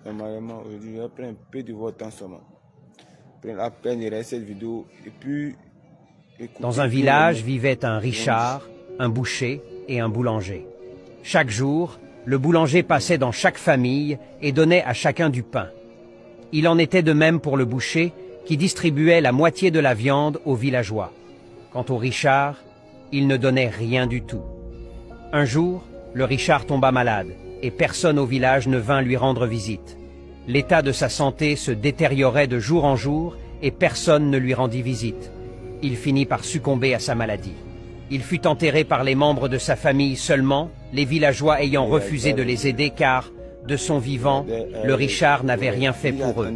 Normalement, aujourd'hui, je vais prendre un peu de votre temps seulement. Prenez la peine de regarder cette vidéo et puis écoutez. Dans un village vivaient un Richard, un boucher et un boulanger. Chaque jour, le boulanger passait dans chaque famille et donnait à chacun du pain. Il en était de même pour le boucher, qui distribuait la moitié de la viande aux villageois. Quant au Richard, il ne donnait rien du tout. Un jour, le Richard tomba malade, et personne au village ne vint lui rendre visite. L'état de sa santé se détériorait de jour en jour, et personne ne lui rendit visite. Il finit par succomber à sa maladie. Il fut enterré par les membres de sa famille seulement, les villageois ayant refusé de les aider car, de son vivant, le Richard n'avait rien fait pour eux.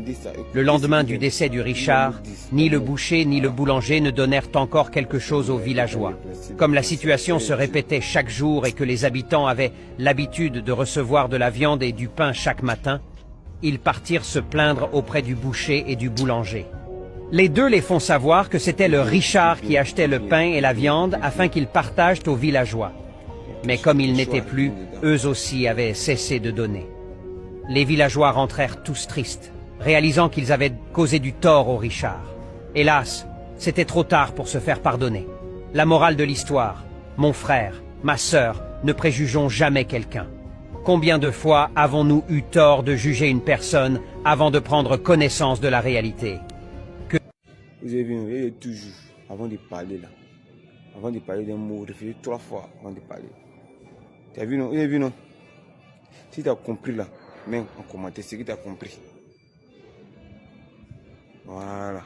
Le lendemain du décès du Richard, ni le boucher ni le boulanger ne donnèrent encore quelque chose aux villageois. Comme la situation se répétait chaque jour et que les habitants avaient l'habitude de recevoir de la viande et du pain chaque matin, ils partirent se plaindre auprès du boucher et du boulanger. Les deux les font savoir que c'était le Richard qui achetait le pain et la viande afin qu'ils partagent aux villageois. Mais comme ils n'étaient plus, eux aussi avaient cessé de donner. Les villageois rentrèrent tous tristes, réalisant qu'ils avaient causé du tort au Richard. Hélas, c'était trop tard pour se faire pardonner. La morale de l'histoire, mon frère, ma sœur, ne préjugeons jamais quelqu'un. Combien de fois avons-nous eu tort de juger une personne avant de prendre connaissance de la réalité? Vous avez vu, il est toujours, avant de parler là, avant de parler d'un mot, réfléchir 3 fois avant de parler. Tu as vu non? Vous avez vu non? Si tu as compris là, même en commentaire, c'est que tu as compris. Voilà.